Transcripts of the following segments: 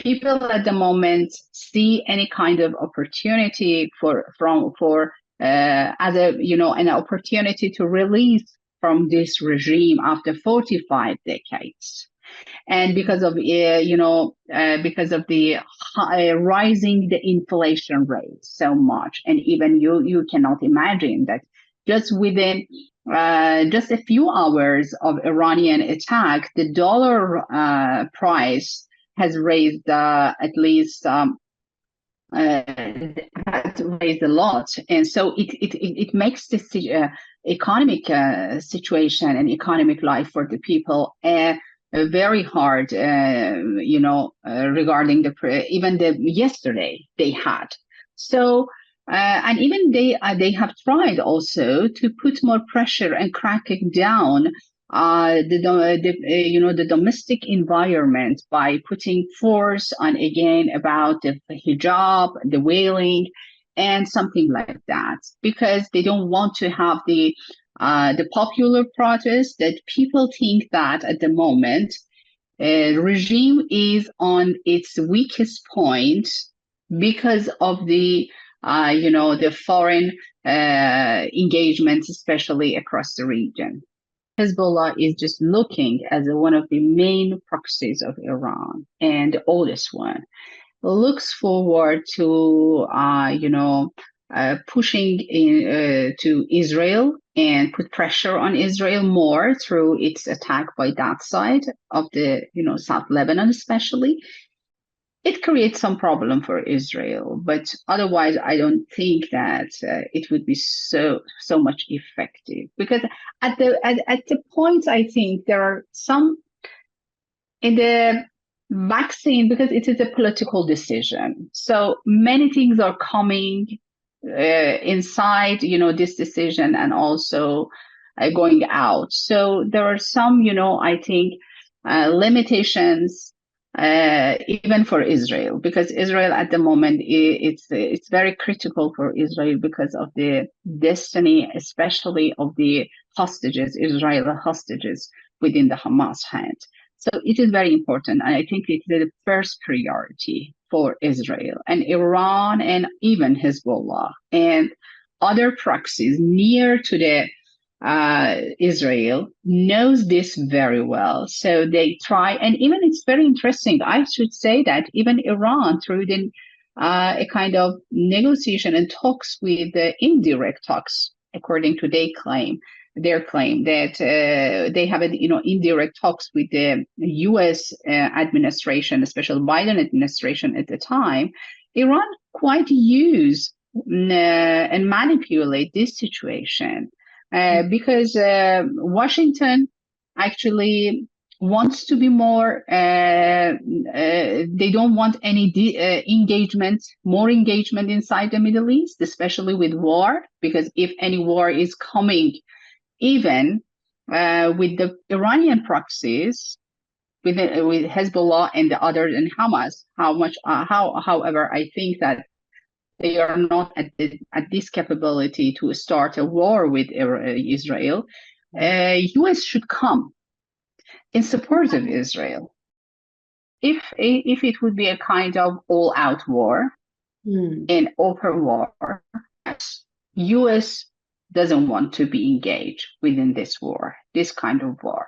people at the moment see any kind of opportunity as an opportunity to release from this regime after 45 decades. And because of the rising the inflation rate so much, and even you cannot imagine that just within just a few hours of Iranian attack, the dollar price has raised has raised a lot, and so it makes this economic situation and economic life for the people very hard, regarding even the yesterday they had. So, and even they have tried also to put more pressure and cracking down the domestic environment by putting force on again about the hijab, the veiling, and something like that, because they don't want to have the popular protest that people think that at the moment regime is on its weakest point because of the foreign engagements, especially across the region. Hezbollah is just looking as one of the main proxies of Iran, and the oldest one. Looks forward to pushing to Israel and put pressure on Israel more through its attack by that side of the South Lebanon, especially. It creates some problem for Israel, but otherwise I don't think that it would be so much effective, because at the point I think there are some in the vaccine, because it is a political decision. So many things are coming inside, this decision, and also going out. So there are some, I think, limitations even for Israel, because Israel at the moment, it's very critical for Israel because of the destiny, especially of the hostages, Israeli hostages within the Hamas hand. So it is very important, and I think it's the first priority for Israel and Iran, and even Hezbollah and other proxies near to the Israel knows this very well. So they try, and even it's very interesting. I should say that even Iran, through the a kind of negotiation and talks with indirect talks, according to their claim that they have indirect talks with the U.S. Administration, especially Biden administration at the time. Iran quite use and manipulate this situation. Because Washington actually wants to be more, they don't want any more engagement inside the Middle East, especially with war, because if any war is coming, even with the Iranian proxies, with Hezbollah and the others and Hamas, however, I think that they are not at this capability to start a war with Israel. U.S. should come in support of Israel. If it would be a kind of all-out war, an open war, U.S. doesn't want to be engaged within this war, this kind of war.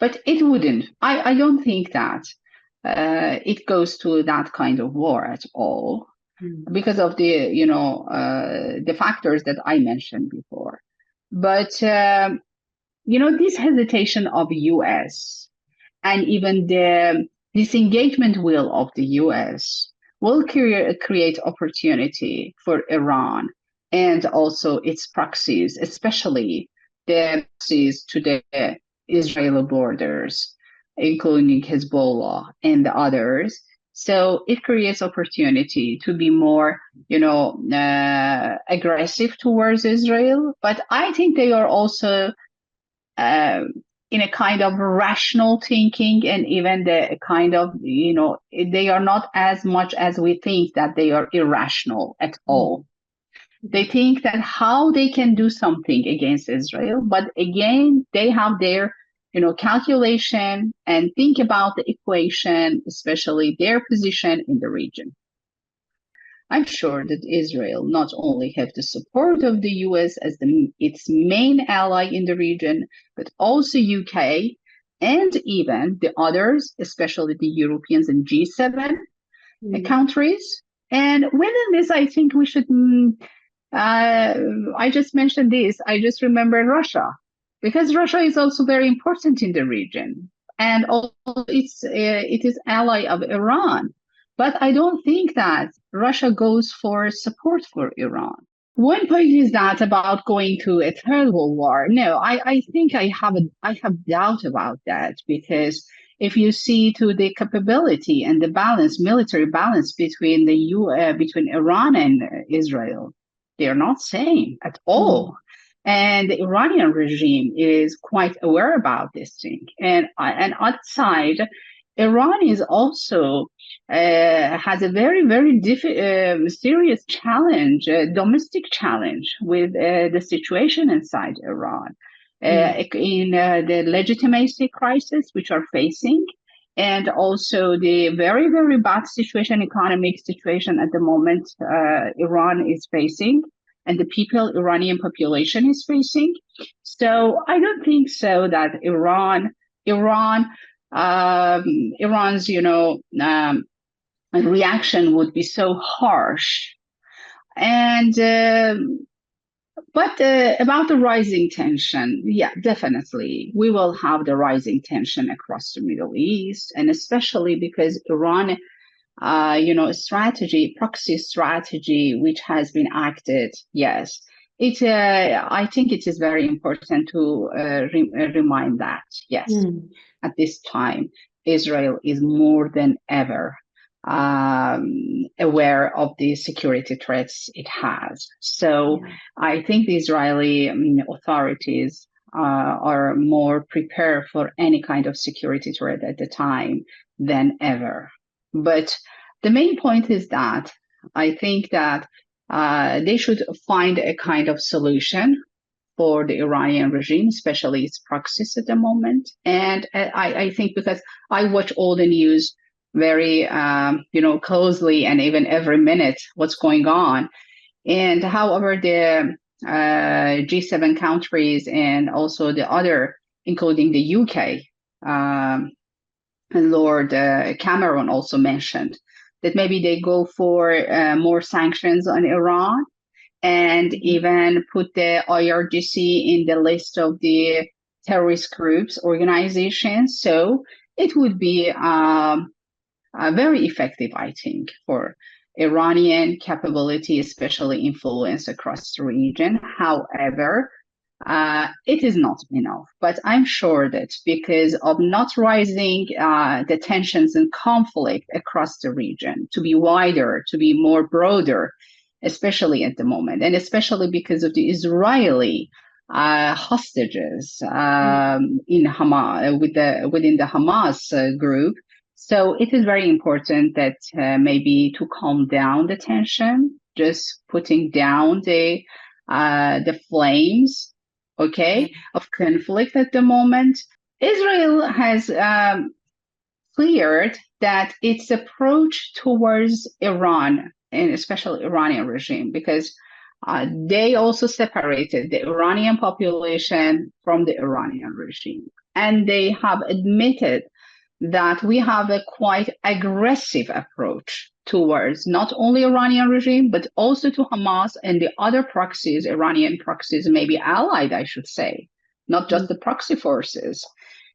But it wouldn't. I don't think that it goes to that kind of war at all, because of the the factors that I mentioned before. But this hesitation of U.S. and even the disengagement will of the U.S. will create opportunity for Iran and also its proxies, especially the proxies to the Israeli borders, including Hezbollah and the others. So it creates opportunity to be more, aggressive towards Israel. But I think they are also in a kind of rational thinking, and even the kind of, they are not as much as we think that they are irrational at all. They think that how they can do something against Israel, but again, they have their calculation and think about the equation, especially their position in the region. I'm sure that Israel not only have the support of the US as its main ally in the region, but also UK and even the others, especially the Europeans and G7 countries. And within this, I think we should, I just mentioned this, I just remembered Russia, because Russia is also very important in the region. And also it is ally of Iran. But I don't think that Russia goes for support for Iran. One point is that about going to a terrible war. No, I think I have doubt about that, because if you see to the capability and the balance, military balance between between Iran and Israel, they're not same at all. And the Iranian regime is quite aware about this thing. And outside, Iran is also has a very, very serious challenge, domestic challenge with the situation inside Iran, in the legitimacy crisis which are facing, and also the very, very bad situation, economic situation at the moment Iran is facing, and the Iranian population is facing. So I don't think so that Iran's, reaction would be so harsh. And but about the rising tension, yeah, definitely we will have the rising tension across the Middle East, and especially because Iran, proxy strategy, which has been acted, yes. I think it is very important to remind that, yes, at this time, Israel is more than ever aware of the security threats it has. So I think the Israeli authorities are more prepared for any kind of security threat at the time than ever. But the main point is that I think that they should find a kind of solution for the Iranian regime, especially its proxies at the moment. And I think, because I watch all the news very, closely, and even every minute what's going on. And however, the G7 countries and also the other, including the UK, Lord Cameron also mentioned that maybe they go for more sanctions on Iran, and even put the IRGC in the list of the terrorist groups, organizations. So it would be very effective, I think, for Iranian capability, especially influence across the region. However, it is not enough. But I'm sure that because of not rising the tensions and conflict across the region to be wider, to be more broader, especially at the moment, and especially because of the Israeli hostages in Hamas, within the Hamas group. So it is very important that maybe to calm down the tension, just putting down the flames, of conflict at the moment. Israel has cleared that its approach towards Iran, and especially Iranian regime, because they also separated the Iranian population from the Iranian regime. And they have admitted that we have a quite aggressive approach towards not only Iranian regime, but also to Hamas and the other proxies, Iranian proxies, maybe allied, I should say, not just the proxy forces.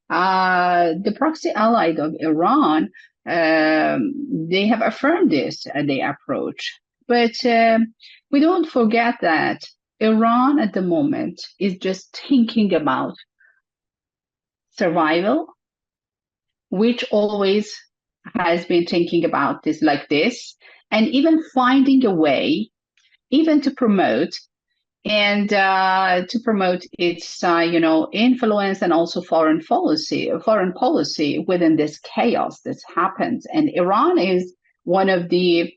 The proxy allied of Iran, they have affirmed this, their approach. But we don't forget that Iran at the moment is just thinking about survival, which always has been thinking about this like this, and even finding a way, even to promote its influence and also foreign policy within this chaos that happens. And Iran is one of the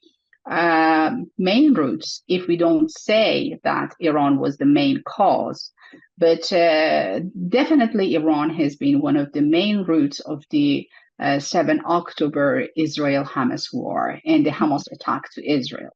main roots, if we don't say that Iran was the main cause. But definitely, Iran has been one of the main roots of the 7 October Israel Hamas war and the Hamas attack to Israel.